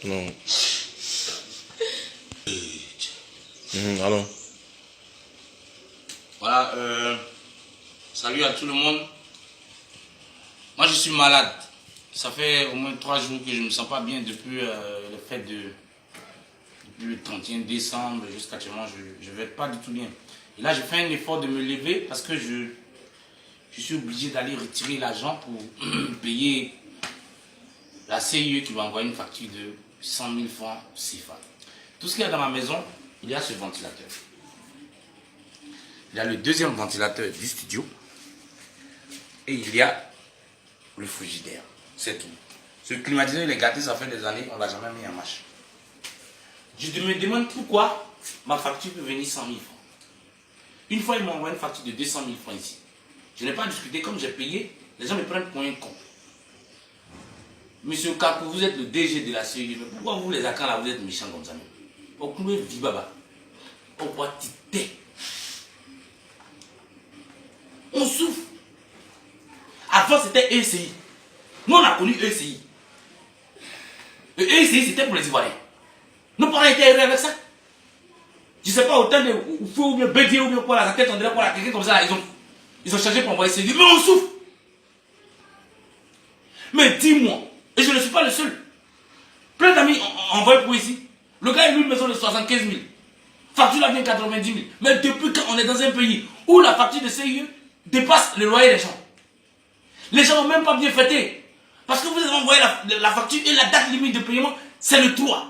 Non. Allons. Voilà, salut à tout le monde. Moi je suis malade. Ça fait au moins 3 jours que je ne me sens pas bien depuis le fait depuis le 31 décembre jusqu'à actuellement. Je ne vais pas du tout bien. Et là, je fais un effort de me lever parce que je suis obligé d'aller retirer l'argent pour payer la CIE qui va envoyer une facture de 100 000 francs CFA. Tout ce qu'il y a dans ma maison, il y a ce ventilateur. Il y a le deuxième ventilateur du studio. Et il y a le frigidaire. C'est tout. Ce climatiseur, il est gâté, ça fait des années, on ne l'a jamais mis en marche. Je me demande pourquoi ma facture peut venir 100 000 francs. Une fois, ils m'ont envoyé une facture de 200 000 francs ici. Je n'ai pas discuté, comme j'ai payé, les gens me prennent pour un con. Monsieur Kakou, vous êtes le DG de la CIE, mais pourquoi vous les accords là, vous êtes méchants comme ça? Pourquoi vous baba? Pourquoi tite? On souffre. Avant, c'était ECI. Nous, on a connu ECI. Le ECI, c'était pour les Ivoiriens. Nos parents étaient heureux avec ça. Je ne sais pas, autant de fou ou bien bédier ou bien quoi, la tête, on dirait quoi, quelqu'un comme ça, là, ils ont changé pour envoyer ECI. Mais on souffre. Mais dis-moi, et je ne suis pas le seul. Plein d'amis ont envoyé pour ici. Le gars, il loue une maison de 75 000. Facture là vient 90 000. Mais depuis quand on est dans un pays où la facture de CIE dépasse le loyer des gens, les gens n'ont même pas bien fêté. Parce que vous avez envoyé la facture et la date limite de paiement, c'est le 3.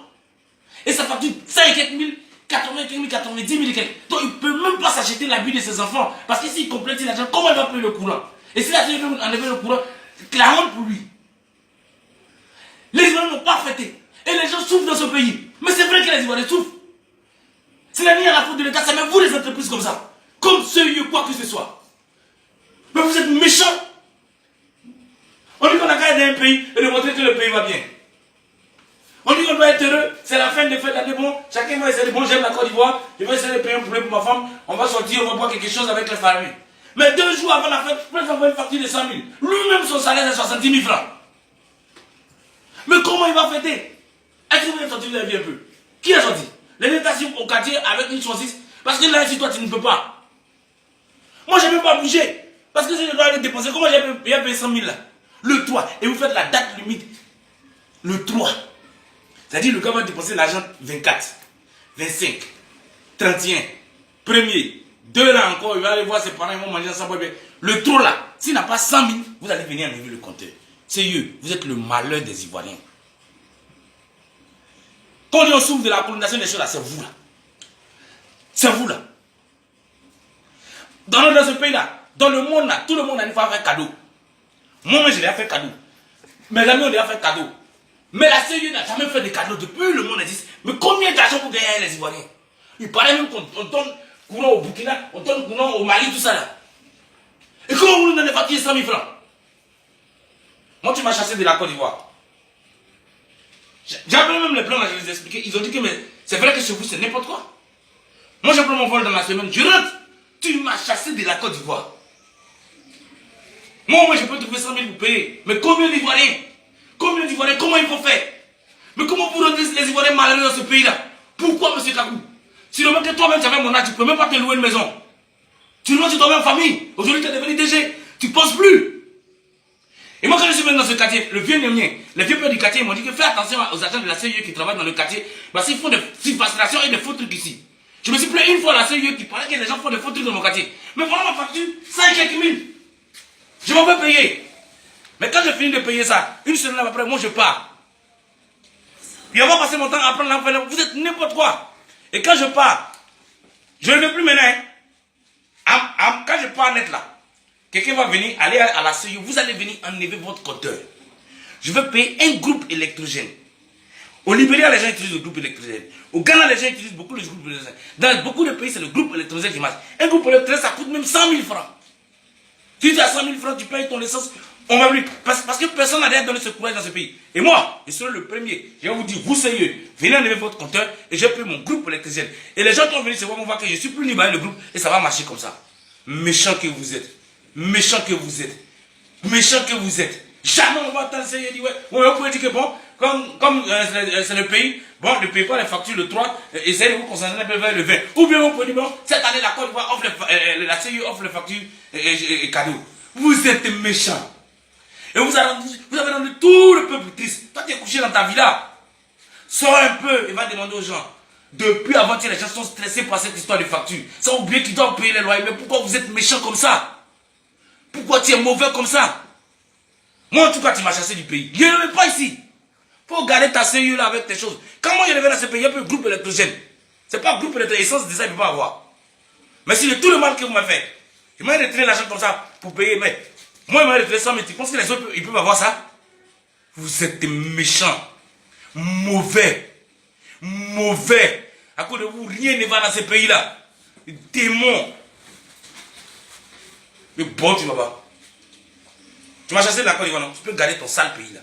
Et ça facture 5 000, 80 000, 90 000 et quelques. Donc il ne peut même pas s'acheter l'habit de ses enfants. Parce que s'il complète l'argent, comment il va payer le courant? Et si la CIE veut enlever le courant, clairement pour lui. Les Ivoiriens n'ont pas fêté. Et les gens souffrent dans ce pays. Mais c'est vrai que les Ivoiriens souffrent. Ce n'est ni à la faute de l'État, c'est même vous les entreprises comme ça. Comme CIE, quoi que ce soit. Mais vous êtes méchants. On dit qu'on a qu'à aider un pays et de montrer que le pays va bien. On dit qu'on doit être heureux, c'est la fin de fête l'année, bon, chacun va essayer de bon, j'aime la Côte d'Ivoire, je vais essayer de payer un poulet pour ma femme, on va sortir, on va boire quelque chose avec les familles. Mais 2 jours avant la fête, je peux envoyer une facture de 100 000. Lui-même, son salaire, c'est 70 000 francs. Mais comment il va fêter? Est-ce que vous avez sorti de la vie un peu? Qui a sorti? Les négociations au quartier avec une saucisse. Parce que là, si toi, tu ne peux pas. Moi, je n'ai même pas bougé. Parce que si je dois aller dépenser, comment j'ai payé 100 000 là? Le 3. Et vous faites la date limite. Le 3. C'est-à-dire, le gars va dépenser l'argent 24, 25, 31, 1er, 2 là encore, il va aller voir ses parents, ils vont manger ensemble. Le 3 là, s'il n'a pas 100 000, vous allez venir enlever le compteur. C'est eux, vous êtes le malheur des Ivoiriens. Quand on souffre de la colonisation des choses là, c'est vous là. C'est vous là. Dans ce pays là, dans le monde là, tout le monde a une fois fait cadeau. Moi, je l'ai fait cadeau. Mes amis ont déjà fait cadeau. Mais la CIE n'a jamais fait de cadeau depuis le monde existe. Mais combien d'argent pour gagner les Ivoiriens? Il paraît même qu'on donne courant au Burkina, on donne courant au Mali, tout ça là. Et comment vous nous donnez facture 100 000 francs? Moi, tu m'as chassé de la Côte d'Ivoire. J'ai appelé même les plans là, je les ai expliqué. Ils ont dit que c'est vrai que chez vous, c'est n'importe quoi. Moi, je prends mon vol dans la semaine, je rentre. Tu m'as chassé de la Côte d'Ivoire. Moi, je peux trouver 100 000 pour payer. Mais combien d'Ivoiriens? Combien d'Ivoiriens? Comment ils vont faire? Mais comment vous rendez les Ivoiriens malheureux dans ce pays-là? Pourquoi, M. Kakou? Si le même que toi-même, tu avais mon âge, tu ne peux même pas te louer une maison. Tu loues toi-même en famille. Aujourd'hui, tu es devenu DG. Tu ne penses plus. Et moi, quand je suis venu dans ce quartier, le vieux Némien, les vieux pères du quartier, ils m'ont dit que fais attention aux agents de la CIE qui travaillent dans le quartier, parce qu'ils font des facturations et des faux trucs ici. Je me suis plaint une fois à la CIE qui parlait que les gens font des faux trucs dans mon quartier. Mais voilà ma facture, 5 quelques mille. Je m'en vais payer. Mais quand je finis de payer ça, une semaine après, moi je pars. Et on va passer mon temps à prendre l'enfant. Vous êtes n'importe quoi. Et quand je pars, je ne vais plus maintenant. Quand je pars net là, quelqu'un va venir, aller à la CIE, vous allez venir enlever votre compteur. Je vais payer un groupe électrogène. Au Libéria, les gens utilisent le groupe électrogène. Au Ghana, les gens utilisent beaucoup le groupe électrogène. Dans beaucoup de pays, c'est le groupe électrogène qui marche. Un groupe électrogène, ça coûte même 100 000 francs. Si tu as 100 000 francs, tu payes ton essence. On va plus. Parce que personne n'a déjà donné ce courage dans ce pays. Et moi, je serai le premier. Je vais vous dire, vous sérieux, venez enlever votre compteur et je paye mon groupe électrogène. Et les gens qui vont venir se voir vont voir que je suis plus libre avec le groupe et ça va marcher comme ça. Méchant que vous êtes. Méchant que vous êtes. Méchant que vous êtes. Jamais on va t'enseigner et dire, ouais, on peut dire que bon, comme c'est le pays, bon, ne paye pas les factures le 3, essayez de vous concentrer un peu vers le 20. Ou bien on peut dire, bon, cette année, la Côte d'Ivoire offre la CIE offre les factures et cadeaux. Vous êtes méchants. Et vous avez rendu tout le peuple triste. Toi, tu es couché dans ta villa. Sors un peu et va demander aux gens. Depuis avant-hier, les gens sont stressés par cette histoire de facture. Ça oublié qu'ils doivent payer les loyers. Mais pourquoi vous êtes méchants comme ça? Pourquoi tu es mauvais comme ça? Moi, en tout cas, tu m'as chassé du pays. Je ne veux pas ici. Faut garder ta CIE là avec tes choses. Quand moi je reviens dans ce pays, il y a un groupe électrogène. C'est pas un groupe électrogène. Essence, déjà, il ne peut pas avoir. Mais si tout le mal que vous m'avez fait, je m'ai retiré l'argent comme ça pour payer, mais moi, je m'ai retiré 100 000. Tu penses que les autres, ils peuvent avoir ça? Vous êtes méchants. Mauvais. Mauvais. À cause de vous, rien ne va dans ce pays-là. Démon. Mais bon, tu vas pas. Tu m'as chassé de la Côte d'Ivoire, non? Tu peux garder ton sale pays là.